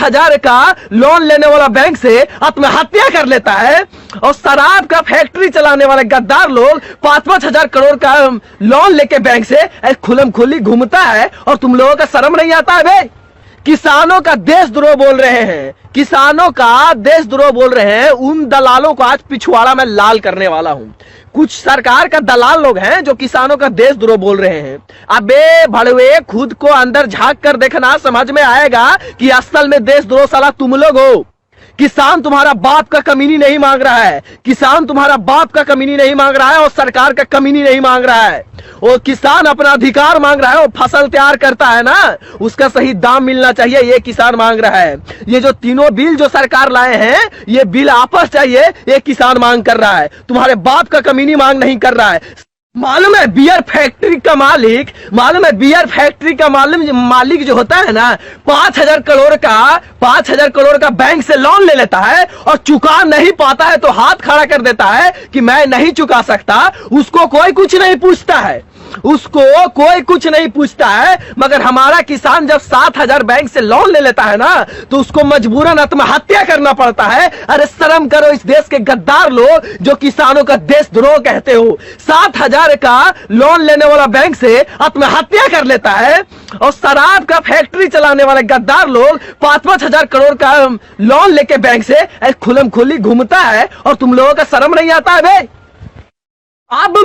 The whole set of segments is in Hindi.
7,000 का लोन लेने वाला बैंक से आत्महत्या कर लेता है, और शराब का फैक्ट्री चलाने वाले गद्दार लोग 5-5 हजार करोड़ का लोन लेके बैंक से खुलम खुली घूमता है, और तुम लोगों का शर्म नहीं आता है बे? किसानों का देशद्रोह बोल रहे हैं, किसानों का देशद्रोह बोल रहे हैं। उन दलालों को आज पिछवाड़ा में लाल करने वाला हूं। कुछ सरकार का दलाल लोग हैं जो किसानों का देशद्रोह बोल रहे हैं। अबे भड़वे, खुद को अंदर झांक कर देखना, समझ में आएगा कि असल में देशद्रोह साला तुम लोग हो। किसान तुम्हारा बाप का कमीनी नहीं मांग रहा है, किसान तुम्हारा बाप का कमीनी नहीं मांग रहा है, और सरकार का कमीनी नहीं मांग रहा है। वो किसान अपना अधिकार मांग रहा है। वो फसल तैयार करता है ना, उसका सही दाम मिलना चाहिए, ये किसान मांग रहा है। ये जो तीनों बिल जो सरकार लाए हैं, ये बिल आपस चाहिए, ये किसान मांग कर रहा है। तुम्हारे बाप का कमीनी मांग नहीं कर रहा है। मालूम है बियर फैक्ट्री का मालिक, मालूम है बियर फैक्ट्री का मालिक जो होता है ना, 5,000 करोड़ का बैंक से लोन ले लेता है, और चुका नहीं पाता है तो हाथ खड़ा कर देता है कि मैं नहीं चुका सकता। उसको कोई कुछ नहीं पूछता है, उसको कोई कुछ नहीं पूछता है। मगर हमारा किसान जब 7,000 बैंक से लोन ले लेता है ना, तो उसको मजबूरन आत्महत्या करना पड़ता है। अरे शर्म करो इस देश के गद्दार लोग जो किसानों का देशद्रोह कहते हो। 7,000 का लोन लेने वाला बैंक से आत्महत्या कर लेता है, और शराब का फैक्ट्री चलाने वाले गद्दार लोग 5-5 हजार करोड़ का लोन लेके बैंक से खुलम खुली घूमता है, और तुम लोगों का शर्म नहीं आता है बे? अब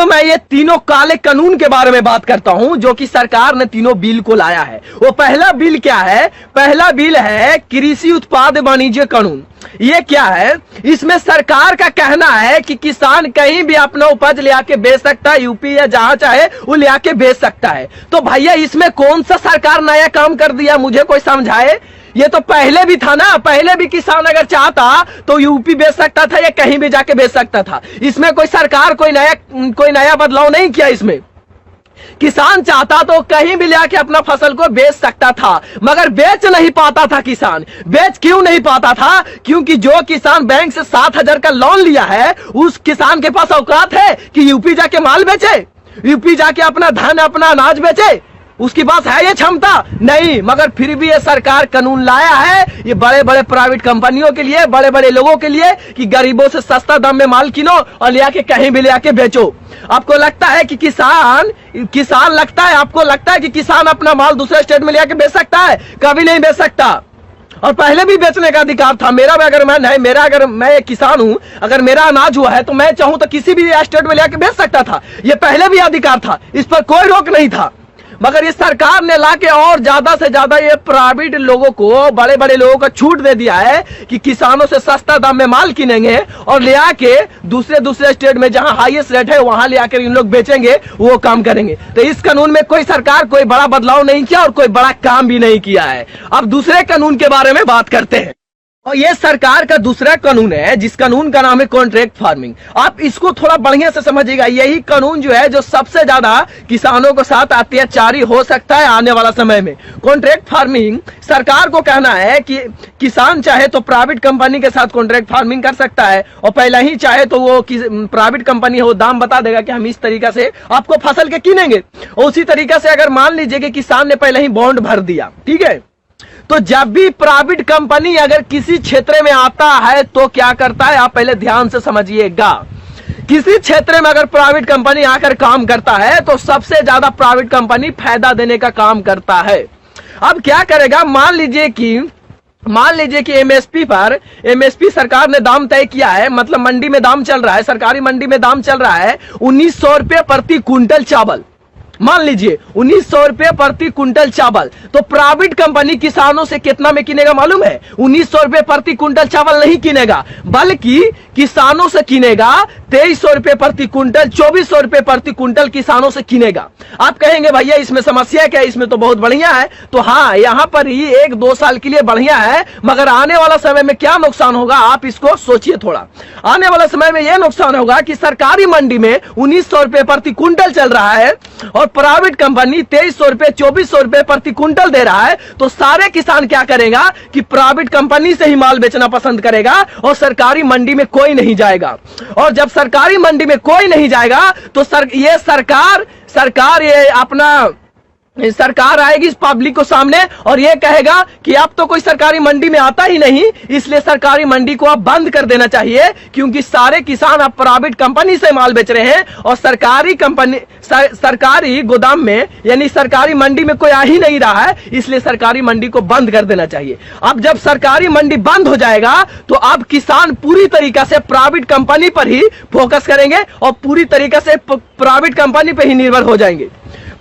मैं ये तीनों काले कानून के बारे में बात करता हूं जो कि सरकार ने तीनों बिल को लाया है। वो पहला बिल क्या है? पहला बिल है कृषि उत्पाद वाणिज्य कानून। ये क्या है? इसमें सरकार का कहना है कि किसान कहीं भी अपना उपज ले आके बेच सकता है, यूपी या जहां चाहे वो ले आके बेच सकता है। तो भैया इसमें कौन सा सरकार नया काम कर दिया, मुझे कोई समझाए। ये तो पहले भी था ना, पहले भी किसान अगर चाहता तो यूपी बेच सकता था या कहीं भी जाके बेच सकता था। इसमें कोई सरकार कोई नया बदलाव नहीं किया। इसमें किसान चाहता तो कहीं भी लेके अपना फसल को बेच सकता था, मगर बेच नहीं पाता था किसान। बेच क्यों नहीं पाता था? क्योंकि जो किसान बैंक से 7,000 का लोन लिया है, उस किसान के पास औकात है कि यूपी जाके माल बेचे, यूपी जाके अपना धन अपना अनाज बेचे? उसके पास है ये क्षमता? नहीं। मगर फिर भी ये सरकार कानून लाया है, ये बड़े बड़े प्राइवेट कंपनियों के लिए, बड़े बड़े लोगों के लिए, कि गरीबों से सस्ता दाम में माल किनो और ले आके कहीं भी ले आके बेचो। आपको लगता है कि आपको लगता है कि किसान अपना माल दूसरे स्टेट में ले आके बेच सकता है? कभी नहीं बेच सकता। और पहले भी बेचने का अधिकार था मेरा भी। अगर मैं एक किसान हूं, अगर मेरा अनाज हुआ है तो मैं चाहूं तो किसी भी स्टेट में ले आके बेच सकता था। ये पहले भी अधिकार था, इस पर कोई रोक नहीं था। मगर इस सरकार ने लाके और ज्यादा से ज्यादा ये प्राइवेट लोगों को, बड़े बड़े लोगों को छूट दे दिया है कि किसानों से सस्ता दाम में माल किनेंगे और ले आके दूसरे स्टेट में जहां हाईएस्ट रेट है वहां ले आकर इन लोग बेचेंगे, वो काम करेंगे। तो इस कानून में कोई सरकार कोई बड़ा बदलाव नहीं किया और कोई बड़ा काम भी नहीं किया है। अब दूसरे कानून के बारे में बात करते हैं, और ये सरकार का दूसरा कानून है जिस कानून का नाम है कॉन्ट्रैक्ट फार्मिंग। आप इसको थोड़ा बढ़िया से समझिएगा। यही कानून जो है जो सबसे ज्यादा किसानों के साथ अत्याचारी हो सकता है आने वाला समय में। कॉन्ट्रैक्ट फार्मिंग, सरकार को कहना है कि किसान चाहे तो प्राइवेट कंपनी के साथ कॉन्ट्रैक्ट फार्मिंग कर सकता है, और पहले ही चाहे तो वो प्राइवेट कंपनी हो दाम बता देगा कि हम इस तरीका से आपको फसल के किनेंगे। उसी तरीका से अगर मान लीजिए कि किसान ने पहले ही बॉन्ड भर दिया, ठीक है, तो जब भी प्राइवेट कंपनी अगर किसी क्षेत्र में आता है तो क्या करता है, आप पहले ध्यान से समझिएगा। किसी क्षेत्र में अगर प्राइवेट कंपनी आकर काम करता है तो सबसे ज्यादा प्राइवेट कंपनी फायदा देने का काम करता है। अब क्या करेगा? मान लीजिए कि एमएसपी सरकार ने दाम तय किया है, मतलब मंडी में दाम चल रहा है, सरकारी मंडी में दाम चल रहा है 1900 रुपये प्रति क्विंटल चावल। मान लीजिए 1900 रुपये प्रति क्विंटल चावल। तो प्राइवेट कंपनी किसानों से कितना में किनेगा मालूम है? 1900 रुपये प्रति क्विंटल चावल नहीं किनेगा, बल्कि किसानों से किनेगा 2300 रुपये प्रति क्विंटल, 2400 रुपये प्रति क्विंटल किसानों से किनेगा। आप कहेंगे भैया इसमें समस्या क्या है? इसमें तो बहुत बढ़िया है। तो हाँ, यहाँ पर ही 1-2 साल के लिए बढ़िया है, मगर आने वाला समय में क्या नुकसान होगा आप इसको सोचिए थोड़ा। आने वाला समय में यह नुकसान होगा कि सरकारी मंडी में 1900 रुपये प्रति क्विंटल चल रहा है और प्राइवेट कंपनी 2300 रुपये 2400 रुपये प्रति क्विंटल दे रहा है। तो सारे किसान क्या करेगा कि प्राइवेट कंपनी से ही माल बेचना पसंद करेगा और सरकारी मंडी में कोई नहीं जाएगा। और जब सरकारी मंडी में कोई नहीं जाएगा तो सरकार ये अपना सरकार आएगी इस पब्लिक को सामने और ये कहेगा कि अब तो कोई सरकारी मंडी में आता ही नहीं, इसलिए सरकारी मंडी को अब बंद कर देना चाहिए, क्योंकि सारे किसान अब प्राइवेट कंपनी से माल बेच रहे हैं और सरकारी कंपनी सरकारी गोदाम में यानी सरकारी मंडी में कोई आ ही नहीं रहा है, इसलिए सरकारी मंडी को बंद कर देना चाहिए। अब जब सरकारी मंडी बंद हो जाएगा तो अब किसान पूरी तरीके से प्राइवेट कंपनी पर ही फोकस करेंगे और पूरी तरीके से प्राइवेट कंपनी पर ही निर्भर हो जाएंगे।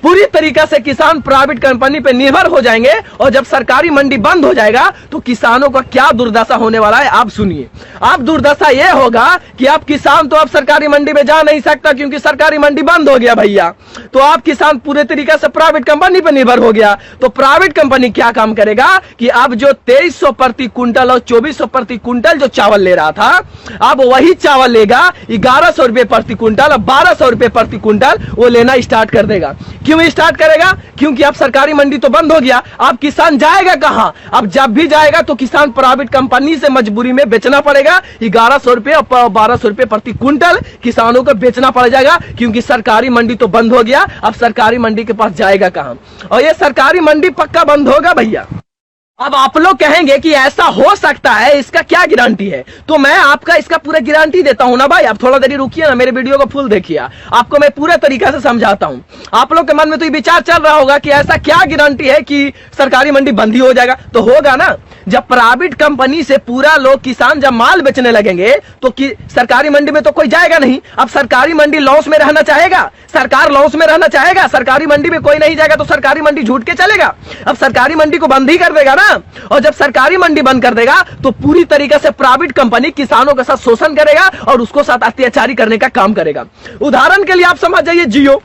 पूरी तरीके से किसान प्राइवेट कंपनी पे निर्भर हो जाएंगे और जब सरकारी मंडी बंद हो जाएगा तो किसानों का क्या दुर्दशा होने वाला है आप सुनिए। अब दुर्दशा यह होगा कि अब किसान तो अब सरकारी मंडी में जा नहीं सकता क्योंकि सरकारी मंडी बंद हो गया भैया, तो अब किसान पूरे तरीके से प्राइवेट कंपनी पे निर्भर हो गया। तो प्राइवेट कंपनी क्या काम करेगा कि अब जो 2300 प्रति क्विंटल और 2400 प्रति क्विंटल जो चावल ले रहा था, अब वही चावल लेगा 1100 रुपए प्रति क्विंटल और 1200 रुपए प्रति क्विंटल वो लेना स्टार्ट कर देगा। क्यों स्टार्ट करेगा? क्योंकि अब सरकारी मंडी तो बंद हो गया, अब किसान जाएगा कहां? अब जब भी जाएगा तो किसान प्राइवेट कंपनी से मजबूरी में बेचना पड़ेगा। 1100 रुपए और 1200 रुपए प्रति क्विंटल किसानों को बेचना पड़ जाएगा क्योंकि सरकारी मंडी तो बंद हो गया। अब सरकारी मंडी के पास जाएगा कहां? और ये सरकारी मंडी पक्का बंद होगा भैया। अब आप लोग कहेंगे कि ऐसा हो सकता है, इसका क्या गारंटी है? तो मैं आपका इसका पूरा गारंटी देता हूं ना भाई। आप थोड़ा देरी रुकिए ना, मेरे वीडियो को फुल देखिए, आपको मैं पूरे तरीके से समझाता हूं। आप लोग के मन में तो ये विचार चल रहा होगा कि ऐसा क्या गारंटी है कि सरकारी मंडी बंद ही हो जाएगा। तो होगा ना, जब प्राइवेट कंपनी से पूरा लोग किसान जब माल बेचने लगेंगे तो सरकारी मंडी में तो कोई जाएगा नहीं। अब सरकारी मंडी लॉस में रहना चाहेगा, सरकार लॉस में रहना चाहेगा, सरकारी मंडी में कोई नहीं जाएगा तो सरकारी मंडी झूठ के चलेगा। अब सरकारी मंडी को बंद ही कर देगा ना, और जब सरकारी मंडी बंद कर देगा तो पूरी तरीके से प्राइवेट कंपनी किसानों के साथ शोषण करेगा और उसको साथ अत्याचारी करने का काम करेगा। उदाहरण के लिए आप समझ जाइए, जियो,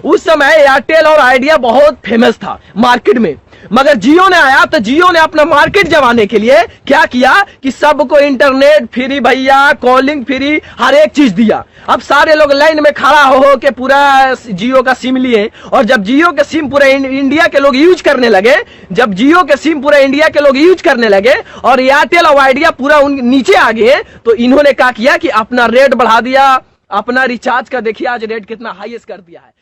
उस समय एयरटेल और आइडिया बहुत फेमस था मार्केट में, मगर जियो ने आया तो जियो ने अपना मार्केट जमाने के लिए क्या किया कि सबको इंटरनेट फ्री भैया, कॉलिंग फ्री, हर एक चीज दिया। अब सारे लोग लाइन में खड़ा हो के पूरा जियो का सिम लिए और जब जियो के सिम पूरे इंडिया के लोग यूज करने लगे, जब जियो के सिम पूरे इंडिया के लोग यूज करने लगे और एयरटेल और आइडिया पूरा नीचे आ गए, तो इन्होंने क्या किया कि अपना रेट बढ़ा दिया। अपना रिचार्ज का देखिए आज रेट कितना हाईएस्ट कर दिया है।